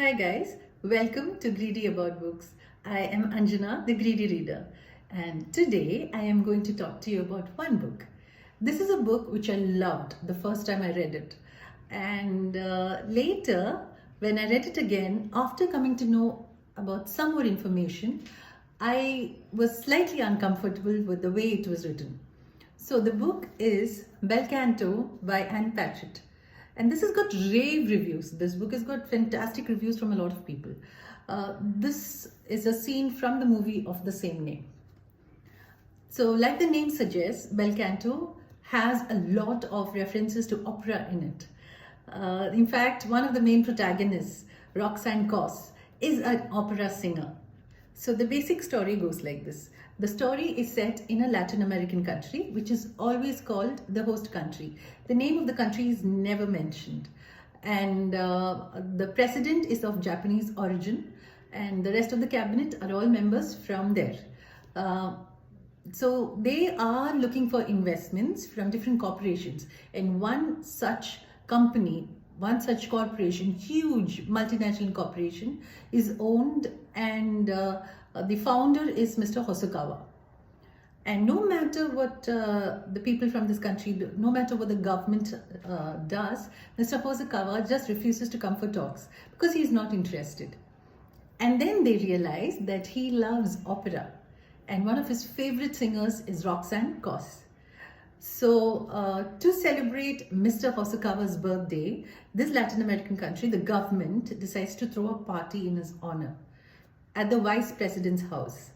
Hi guys, welcome to Greedy About Books. I am Anjana, the Greedy Reader, and today I am going to talk to you about one book. This is a book which I loved the first time I read it, and later when I read it again, after coming to know about some more information, I was slightly uncomfortable with the way it was written. So the book is Bel Canto by Ann Patchett. And this has got rave reviews. This book has got fantastic reviews from a lot of people. This is a scene from the movie of the same name. So like the name suggests, Bel Canto has a lot of references to opera in it. In fact, one of the main protagonists, Roxanne Coss, is an opera singer. So the basic story goes like this. The story is set in a Latin American country, which is always called the host country. The name of the country is never mentioned. And the president is of Japanese origin, and the rest of the cabinet are all members from there. So they are looking for investments from different corporations. And one such company, one such corporation, huge multinational corporation, is owned, and the founder is Mr. Hosokawa. And no matter what the people from this country do, no matter what the government does, Mr. Hosokawa just refuses to come for talks because he's not interested. And then they realize that he loves opera, and one of his favorite singers is Roxanne Coss. So to celebrate Mr. Hosokawa's birthday, this Latin American country, the government decides to throw a party in his honor at the vice president's house.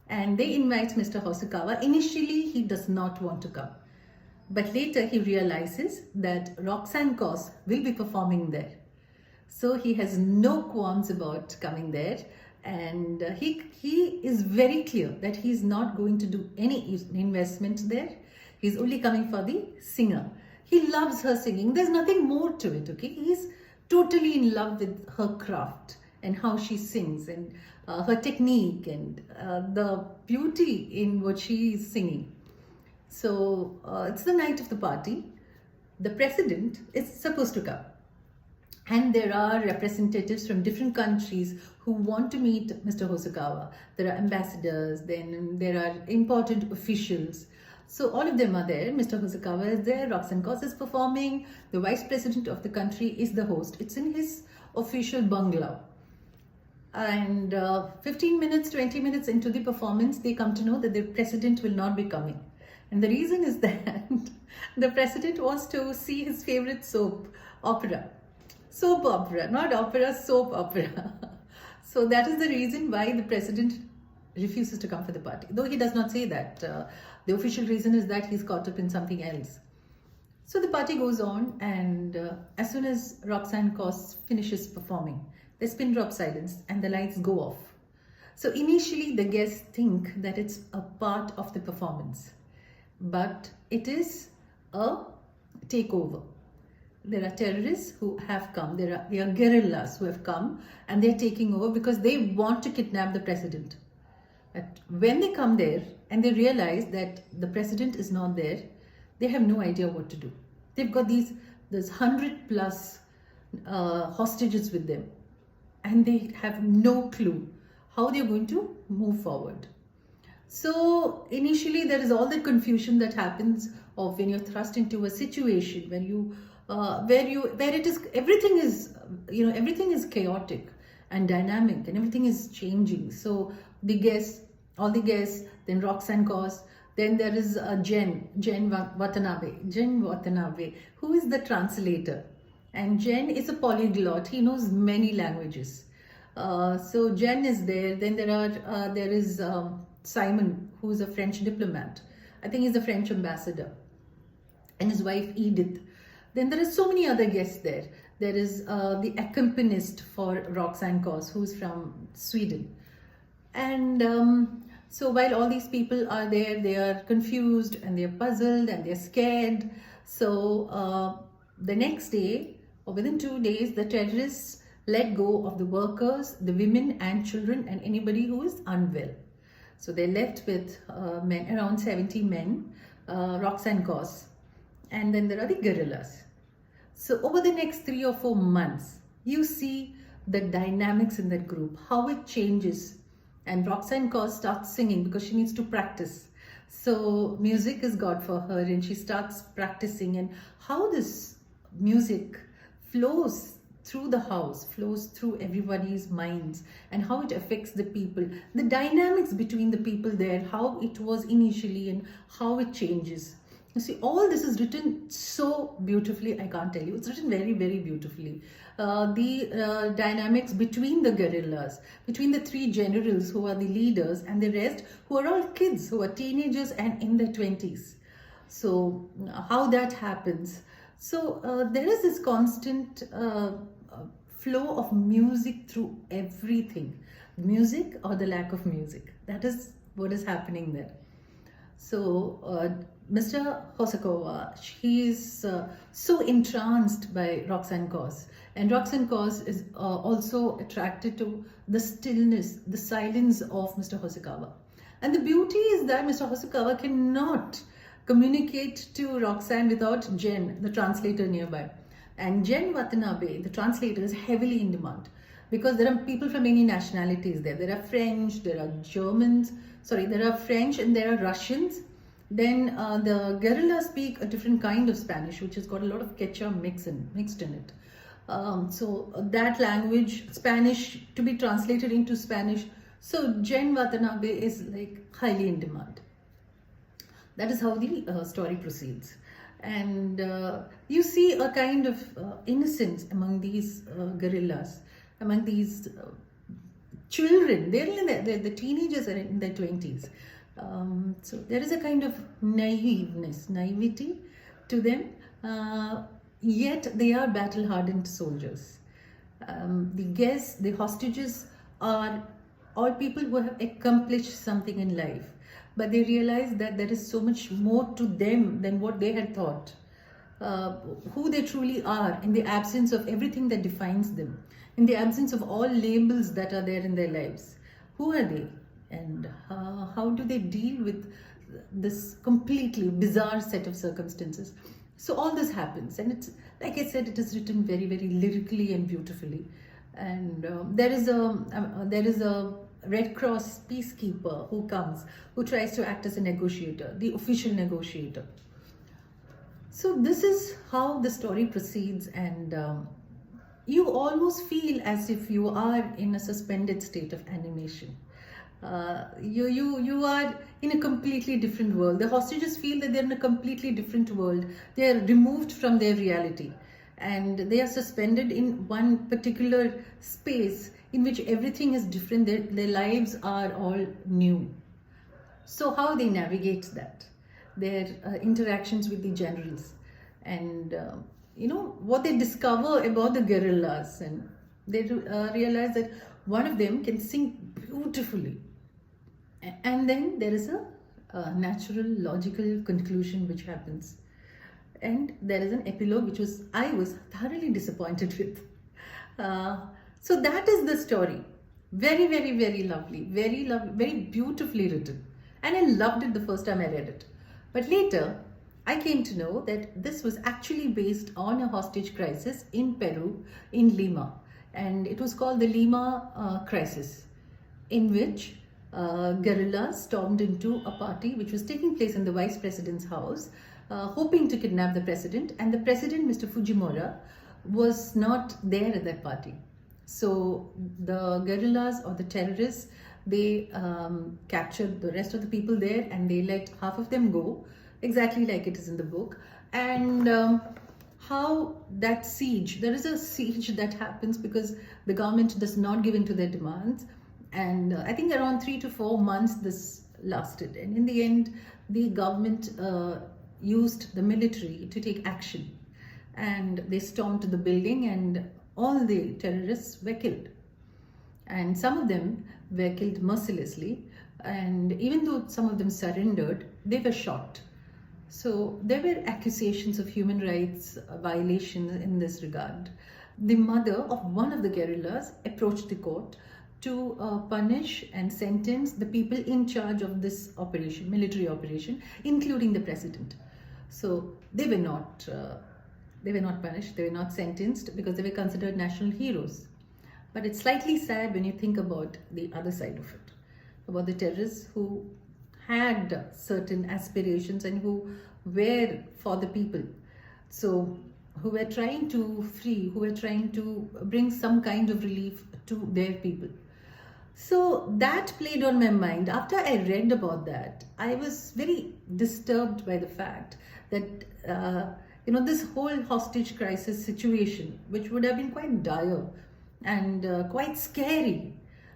And they invite Mr. Hosokawa. Initially, he does not want to come. But later he realizes that Roxanne Coss will be performing there. So he has no qualms about coming there. And he is very clear that he's not going to do any investment there. He's only coming for the singer. He loves her singing. There's nothing more to it, okay? He's totally in love with her craft and how she sings, and her technique, and the beauty in what she is singing. So it's the night of the party. The president is supposed to come. And there are representatives from different countries who want to meet Mr. Hosokawa. There are ambassadors, then there are important officials. So all of them are there. Mr. Hosokawa is there, Roxanne Coss is performing, the vice president of the country is the host. It's in his official bungalow. And 15 minutes, 20 minutes into the performance, they come to know that the president will not be coming. And the reason is that the president wants to see his favorite soap opera. Soap opera, not opera, soap opera. So that is the reason why the president refuses to come for the party. Though he does not say that. The official reason is that he's caught up in something else. So the party goes on, and as soon as Roxanne Coss finishes performing, there's pin drop silence and the lights go off. So initially the guests think that it's a part of the performance, but it is a takeover. There are terrorists who have come, there are guerrillas who have come, and they're taking over because they want to kidnap the president. But when they come there and they realize that the president is not there, they have no idea what to do. They've got there's 100+ hostages with them, and they have no clue how they're going to move forward. So initially there is all the confusion that happens of when you're thrust into a situation when you where it is everything is chaotic and dynamic, and everything is changing. So all the guests, then Roxanne Coss, then there is Jen Watanabe, who is the translator. And Jen is a polyglot. He knows many languages. So Jen is there. Then there is Simon, who is a French diplomat. I think he's a French ambassador. And his wife Edith. Then there are so many other guests there. There is the accompanist for Roxanne Coss, who's from Sweden. And so while all these people are there, they are confused and they're puzzled and they're scared. So the next day, or within 2 days, the terrorists let go of the workers, the women and children, and anybody who is unwell. So they're left with men, around 70 men, Roxanne Coss. And then there are the guerrillas. So over the next 3 or 4 months, you see the dynamics in that group, how it changes. And Roxanne Cause starts singing because she needs to practice. So music is God for her, and she starts practicing, and how this music flows through the house, flows through everybody's minds, and how it affects the people, the dynamics between the people there, how it was initially and how it changes. You see, all this is written so beautifully, I can't tell you. It's written very, very beautifully. The dynamics between the guerrillas, between the three generals who are the leaders, and the rest who are all kids, who are teenagers and in their 20s. So, how that happens. So, there is this constant flow of music through everything. Music or the lack of music. That is what is happening there. So, Mr. Hosokawa, he is so entranced by Roxanne Cause. And Roxanne Cause is also attracted to the stillness, the silence of Mr. Hosokawa. And the beauty is that Mr. Hosokawa cannot communicate to Roxanne without Jen, the translator nearby. And Jen Watanabe, the translator, is heavily in demand because there are people from many nationalities there. There are French, there are Germans, there are French and there are Russians. Then the guerrillas speak a different kind of Spanish, which has got a lot of quechua mixed in it. So that language, Spanish, to be translated into Spanish. So Jen Watanabe is like highly in demand. That is how the story proceeds. And you see a kind of innocence among these guerrillas, among these children. The teenagers are in their 20s. So there is a kind of naivety to them, yet they are battle-hardened soldiers. The guests, the hostages are all people who have accomplished something in life, but they realize that there is so much more to them than what they had thought. Who they truly are in the absence of everything that defines them, in the absence of all labels that are there in their lives. Who are they? And how do they deal with this completely bizarre set of circumstances? So all this happens, and it's, like I said, it is written very, very lyrically and beautifully. And there is a Red Cross peacekeeper who comes, who tries to act as a negotiator, the official negotiator. So this is how the story proceeds, and you almost feel as if you are in a suspended state of animation. You are in a completely different world. The hostages feel that they're in a completely different world. They are removed from their reality, and they are suspended in one particular space in which everything is different. Their lives are all new. So how they navigate that, their interactions with the generals, and what they discover about the guerrillas, and they realize that one of them can sing beautifully. And then there is a natural, logical conclusion which happens. And there is an epilogue which I was thoroughly disappointed with. So that is the story. Very, very, very lovely. Very lovely, very beautifully written. And I loved it the first time I read it. But later, I came to know that this was actually based on a hostage crisis in Peru, in Lima. And it was called the Lima crisis, in which guerrillas stormed into a party which was taking place in the vice president's house, hoping to kidnap the president. And the president, Mr. Fujimori, was not there at that party. So the guerrillas or the terrorists, they captured the rest of the people there, and they let half of them go, exactly like it is in the book. And how that siege, there is a siege that happens because the government does not give in to their demands. And I think around 3 to 4 months this lasted. And in the end, the government used the military to take action. And they stormed the building, and all the terrorists were killed. And some of them were killed mercilessly. And even though some of them surrendered, they were shot. So there were accusations of human rights violations in this regard. The mother of one of the guerrillas approached the court to punish and sentence the people in charge of this operation, military operation, including the president. So they were not punished, they were not sentenced because they were considered national heroes. But it's slightly sad when you think about the other side of it, about the terrorists who had certain aspirations and who were for the people. So, who were trying to free, who were trying to bring some kind of relief to their people. So that played on my mind. After I read about that, I was very disturbed by the fact that, this whole hostage crisis situation, which would have been quite dire and quite scary,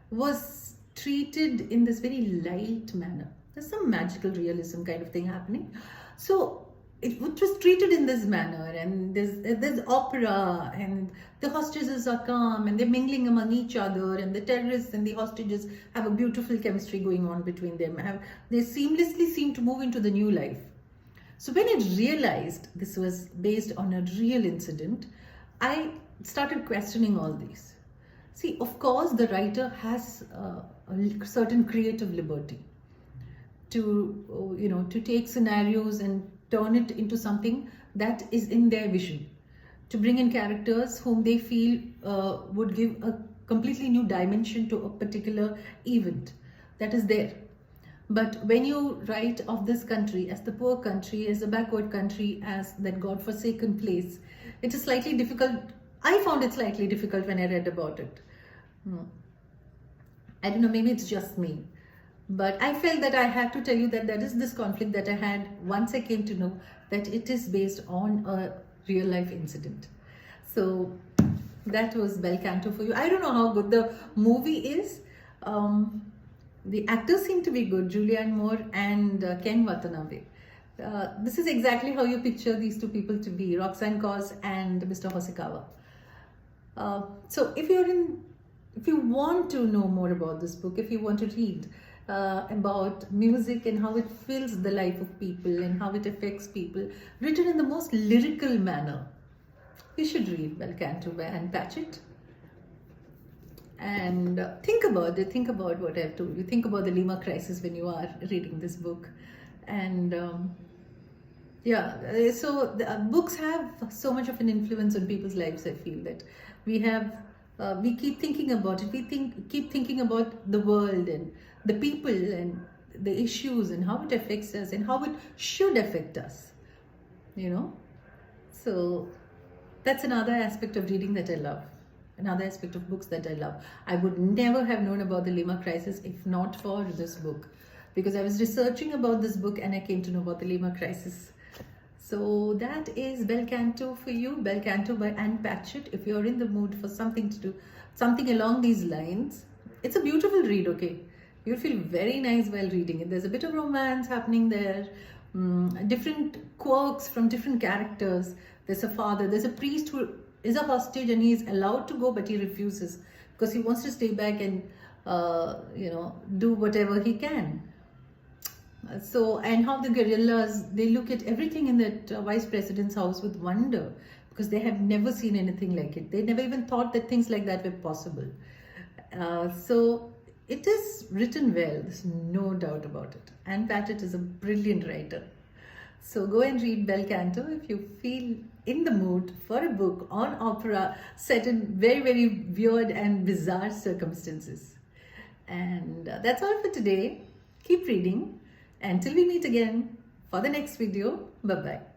was treated in this very light manner. There's some magical realism kind of thing happening. So it was treated in this manner, and there's opera, and the hostages are calm and they're mingling among each other, and the terrorists and the hostages have a beautiful chemistry going on between them. They seamlessly seem to move into the new life. So when I realized this was based on a real incident, I started questioning all these. See, of course, the writer has a certain creative liberty to take scenarios and turn it into something that is in their vision, to bring in characters whom they feel would give a completely new dimension to a particular event that is there. But when you write of this country as the poor country, as a backward country, as that God-forsaken place, it is slightly difficult. I found it slightly difficult when I read about it. I don't know, maybe it's just me. But I felt that I had to tell you that there is this conflict that I had once I came to know that it is based on a real life incident. So that was Bel Canto for you. I don't know how good the movie is. The actors seem to be good, Julianne Moore and Ken Watanabe. This is exactly how you picture these two people to be, Roxanne Cos and Mr. Hosokawa. So if you want to know more about this book, if you want to read about music and how it fills the life of people and how it affects people, written in the most lyrical manner, you should read Bel Canto by Ann Patchett. And think about it, think about what I've told you, think about the Lima crisis when you are reading this book. And so books have so much of an influence on people's lives. I feel that we keep thinking about it, keep thinking about the world and the people and the issues and how it affects us and how it should affect us, So that's another aspect of reading that I love. Another aspect of books that I love. I would never have known about the Lima crisis if not for this book, because I was researching about this book and I came to know about the Lima crisis. So that is Bel Canto for you, Bel Canto by Ann Patchett. If you're in the mood for something to do, something along these lines, it's a beautiful read, okay? You'll feel very nice while reading it. There's a bit of romance happening there, different quirks from different characters. There's a father, there's a priest who is a hostage and he is allowed to go, but he refuses because he wants to stay back and do whatever he can. And how the guerrillas, they look at everything in that vice president's house with wonder, because they have never seen anything like it. They never even thought that things like that were possible. So it is written well, there's no doubt about it. Ann Patchett is a brilliant writer. So go and read Bel Canto if you feel in the mood for a book on opera set in very, very weird and bizarre circumstances. And that's all for today. Keep reading. Until we meet again for the next video. Bye-bye.